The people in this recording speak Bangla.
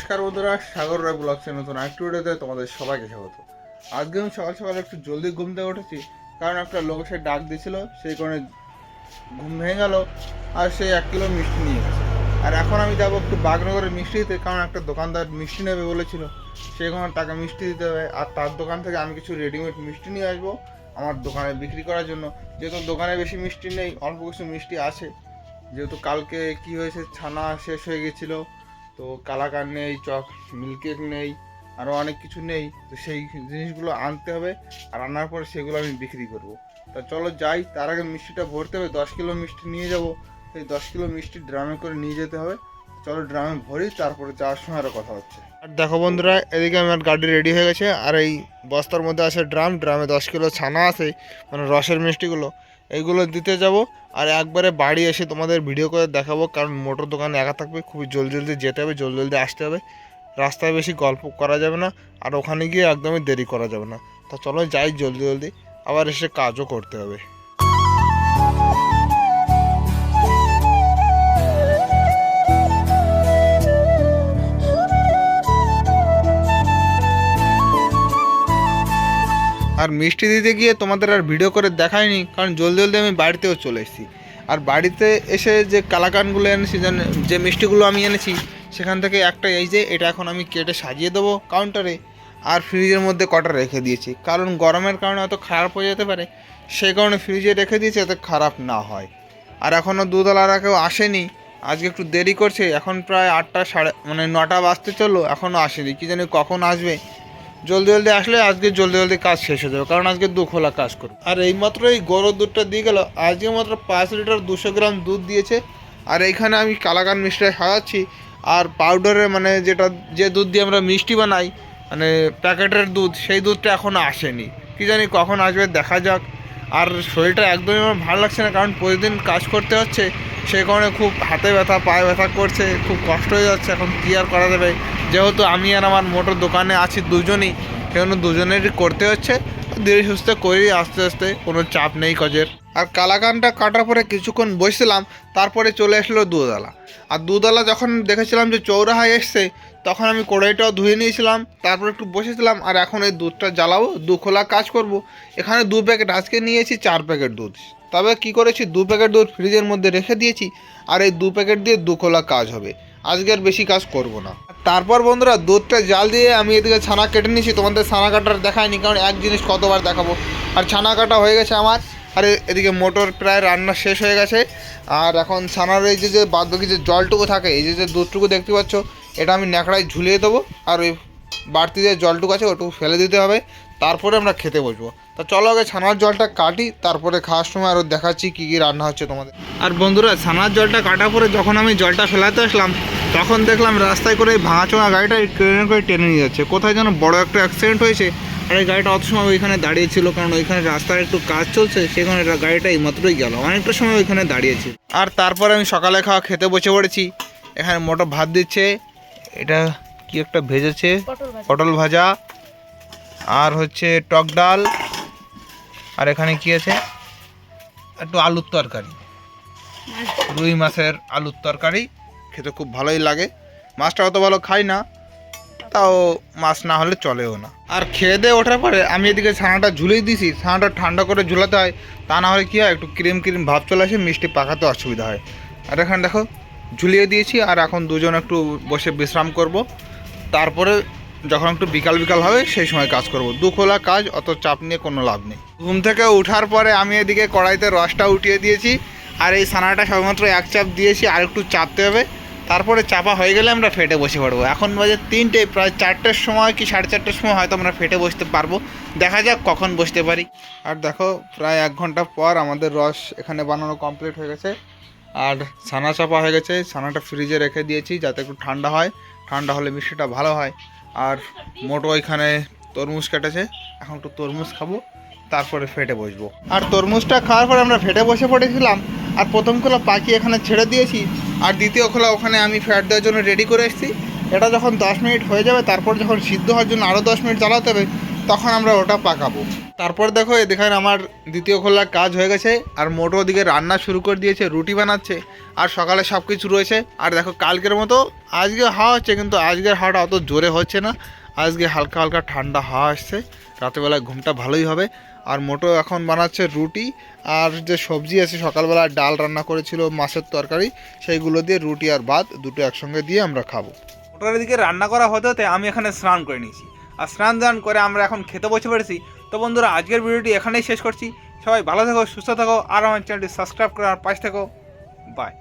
নমস্কার বন্ধুরা, সাগর রায় ব্লগসের নতুন আরেকটি ভিডিওতে তোমাদের সবাইকে স্বাগত। আজকে আমি সকাল সকাল একটু জলদি ঘুম থেকে উঠেছি, কারণ একটা লোক এসে ডাক দিয়েছিল, সেই কারণে ঘুম ভেঙে গেল। আর সেই 1 কিলো মিষ্টি নিয়ে গেছে। আর এখন আমি যাবো একটু বাগনগরের মিষ্টি দিতে, কারণ একটা দোকানদার মিষ্টি নেবে বলেছিল, সেই কারণে টাকা মিষ্টি দিতে হবে। আর তার দোকান থেকে আমি কিছু রেডিমেড মিষ্টি নিয়ে আসবো আমার দোকানে বিক্রি করার জন্য, যেহেতু দোকানে বেশি মিষ্টি নেই, অল্প কিছু মিষ্টি আছে। যেহেতু কালকে কি হয়েছে, ছানা শেষ হয়ে গেছিলো, তো কালাকান নেই, মিল্ককেক নেই, আরও অনেক কিছু নেই। তো সেই জিনিসগুলো আনতে হবে, আর আনার পরে সেগুলো আমি বিক্রি করব। তা চলো যাই, তার আগে মিষ্টিটা ভরতে হবে। 10 কিলো মিষ্টি নিয়ে যাব, সেই 10 কিলো মিষ্টি ড্রামে করে নিয়ে যেতে হবে। চলো ড্রামে ভরি, তারপরে যাওয়ার সময় আরও কথা হচ্ছে। আর দেখো বন্ধুরা, এদিকে আমার গাড়ি রেডি হয়ে গেছে, আর এই বস্তার মধ্যে আছে ড্রামে 10 কিলো ছানা আছে, মানে রসের মিষ্টিগুলো, এইগুলো দিতে যাব। আর একবারে বাড়ি এসে তোমাদের ভিডিও করে দেখাবো, কারণ মোটর দোকানে একা থাকবে, খুবই জলদি জলদি যেতে হবে, জলদি জলদি আসতে হবে। রাস্তায় বেশি গল্প করা যাবে না, আর ওখানে গিয়ে একদমই দেরি করা যাবে না। তা চলো যাই জলদি জলদি, আবার এসে কাজও করতে হবে। আর মিষ্টি দিতে গিয়ে তোমাদের আর ভিডিও করে দেখায়নি, কারণ জলদি জলদি আমি বাড়িতেও চলে এসেছি। আর বাড়িতে এসে যে কালাকানগুলো এনেছি, যে মিষ্টিগুলো আমি এনেছি, সেখান থেকে একটা এই যে এটা এখন আমি কেটে সাজিয়ে দেবো কাউন্টারে। আর ফ্রিজের মধ্যে কটা রেখে দিয়েছি, কারণ গরমের কারণে হয়তো খারাপ হয়ে যেতে পারে, সেই কারণে ফ্রিজে রেখে দিয়েছি যাতে খারাপ না হয়। আর এখনও দুধওয়ালারা কেউ আসেনি, আজকে একটু দেরি করছে, এখন প্রায় 9টা বাজতে চললো, এখনও আসেনি, কী জানি কখন আসবে। জলদি জলদি আসলে আজকে জলদি জলদি কাজ শেষ হয়ে যাবে, কারণ আজকে দুখোলা কাজ করব। আর এইমাত্র এই গরুর দুধটা দিয়ে গেল, আজকে মাত্র 5 লিটার 200 গ্রাম দুধ দিয়েছে। আর এইখানে আমি কালাকান মিষ্টিটা সাজাচ্ছি। আর পাউডারে মানে যে দুধ দিয়ে আমরা মিষ্টি বানাই, মানে প্যাকেটের দুধ, সেই দুধটা এখনও আসেনি, কী জানি কখন আসবে, দেখা যাক। আর শরীরটা একদমই আমার ভালো লাগছে না, কারণ প্রতিদিন কাজ করতে হচ্ছে, সেই কারণে খুব হাতে ব্যথা, পায়ে ব্যথা করছে, খুব কষ্ট হয়ে যাচ্ছে। এখন কী আর করা যাবে, যেহেতু আমি আর আমার মোটর দোকানে আছি দুজনই, সেজন্য দুজনেরই করতে হচ্ছে। ধীরে সুস্থে করি, আস্তে আস্তে, কোনো চাপ নেই কাজের। আর কালাকানটা কাটার পরে কিছুক্ষণ বসছিলাম, তারপরে চলে আসলো দুধওয়ালা। আর দুধওয়ালা যখন দেখেছিলাম যে চৌরাহায় এসছে, তখন আমি কড়াইটাও ধুয়ে নিয়েছিলাম, তারপর একটু বসেছিলাম। আর এখন এই দুধটা জ্বালাবো, দুখোলা কাজ করব। এখানে 2 প্যাকেট, আজকে নিয়েছি 4 প্যাকেট দুধ। তবে কি করেছি, 2 প্যাকেট দুধ ফ্রিজের মধ্যে রেখে দিয়েছি, আর এই 2 প্যাকেট দিয়ে দুখোলা কাজ হবে, আজকের বেশি কাজ করব না। তারপর বন্ধুরা, দুধটা জাল দিয়ে আমি এদিকে ছানা কেটে নিয়েছি। তোমাদের ছানা কাটার দেখায়নি, কারণ এক জিনিস কতবার দেখাবো। আর ছানা কাটা হয়ে গেছে আমার। আর এদিকে মোটর প্রায় রান্না শেষ হয়ে গেছে। আর এখন ছানার এই যে বাদবাকি যে জলটুকু থাকে, এই যে দুধটুকু দেখতে পাচ্ছ, এটা আমি ন্যাকড়ায় ঝুলিয়ে দেবো। আর ওই বাড়তি যে জলটুকু আছে ওটুকু ফেলে দিতে হবে, তারপরে আমরা খেতে বসবো। তা চলো আগে ছানার জলটা কাটি, তারপরে খাওয়ার সময় আরও দেখাচ্ছি কী কী রান্না হচ্ছে তোমাদের। আর বন্ধুরা, ছানার জলটা কাটার পরে যখন আমি জলটা ফেলাতে আসলাম, তখন দেখলাম রাস্তায় করে ভাঙাচোঙা গাড়িটা ট্রেনে করে টেনে নিয়ে যাচ্ছে। কোথায় যেন বড় একটা অ্যাক্সিডেন্ট হয়েছে। আর এই গাড়িটা অত সময় ওইখানে দাঁড়িয়েছিল, কারণ ওইখানে রাস্তার একটু কাজ চলছে, সেখানে গাড়িটা এইমাত্রই গেল, অনেকটা সময় ওইখানে দাঁড়িয়েছিল। আর তারপরে আমি সকালে খাওয়া খেতে বসে পড়েছি। এখানে মোটর ভাত দিচ্ছে, এটা কি একটা ভেজেছে, পটল ভাজা, আর হচ্ছে টক ডাল, আর এখানে কি আছে, একটু আলুর তরকারি, রুই মাছের আলুর তরকারি। খেতে খুব ভালোই লাগে, মাছটা অত ভালো খাই না, তাও মাছ না হলে চলেও না। আর খেয়ে দিয়ে ওঠার পরে আমি এদিকে ছানাটা ঝুলিয়ে দিয়েছি। ছানাটা ঠান্ডা করে ঝুলাতে হয়, তা না হলে কী হয়, একটু ক্রিম ক্রিম ভাব চলে আসে, মিষ্টি পাকাতে অসুবিধা হয়। আর এখানে দেখো ঝুলিয়ে দিয়েছি। আর এখন দুজন একটু বসে বিশ্রাম করব, তারপরে যখন একটু বিকাল বিকাল হবে সেই সময় কাজ করব। দুখোলা কাজ, অত চাপ নিয়ে কোনো লাভ নেই। ঘুম থেকে ওঠার পরে আমি এদিকে কড়াইতে রসটা উঠিয়ে দিয়েছি। আর এই ছানাটা সবেমাত্র 1 চাপ দিয়েছি, আর একটু চাপতে হবে, তারপরে চাপা হয়ে গেলে আমরা ফেটে বসে পড়বো। এখন বাজে 3টে, প্রায় 4টের সময় কি 4:30টার সময় হয়তো আমরা ফেটে বসতে পারবো, দেখা যাক কখন বসতে পারি। আর দেখো, প্রায় 1 ঘন্টা পর আমাদের রস এখানে বানানো কমপ্লিট হয়ে গেছে। আর ছানা চাপা হয়ে গেছে, ছানাটা ফ্রিজে রেখে দিয়েছি যাতে একটু ঠান্ডা হয়, ঠান্ডা হলে মিষ্টিটা ভালো হয়। আর মোটো এখানে তরমুজ কেটেছে, এখন একটু তরমুজ খাবো, তারপরে ফেটে বসবো। আর তরমুজটা খাওয়ার পরে আমরা ফেটে বসে পড়েছিলাম। আর প্রথম খোলা পাখি এখানে ছেড়ে দিয়েছি, আর দ্বিতীয় খোলা ওখানে আমি ফ্যাট দেওয়ার জন্য রেডি করে এসেছি। এটা যখন 10 মিনিট হয়ে যাবে, তারপর যখন সিদ্ধ হওয়ার জন্য আরও 10 মিনিট জ্বালাতে হবে, তখন আমরা ওটা পাকাবো। তারপর দেখো দেখেন আমার দ্বিতীয় খোলার কাজ হয়ে গেছে, আর মোটো ওদিকে রান্না শুরু করে দিয়েছে, রুটি বানাচ্ছে, আর সকালে সব কিছু রয়েছে। আর দেখো কালকের মতো আজকে হাওয়া হচ্ছে, কিন্তু আজকের হাওয়াটা অত জোরে হচ্ছে না, আজকে হালকা হালকা ঠান্ডা হাওয়া আসছে, রাতেরবেলায় ঘুমটা ভালোই হবে। আর মোটো এখন বানাচ্ছে রুটি, আর যে সবজি আছে সকালবেলা ডাল রান্না করেছিল মাছের তরকারি, সেইগুলো দিয়ে রুটি আর ভাত দুটো একসঙ্গে দিয়ে আমরা খাবো। মোটোর দিকে রান্না করা হতে হতে আমি এখানে স্নান করে নিয়েছি, আর স্নান দান করে আমরা এখন খেতে বসে পড়েছি। তো বন্ধুরা আজকের ভিডিওটি এখানেই শেষ করছি। সবাই ভালো থেকো, সুস্থ থাকো, আর আমার চ্যানেলটি সাবস্ক্রাইব করে আমার পাশে থেকো। বাই।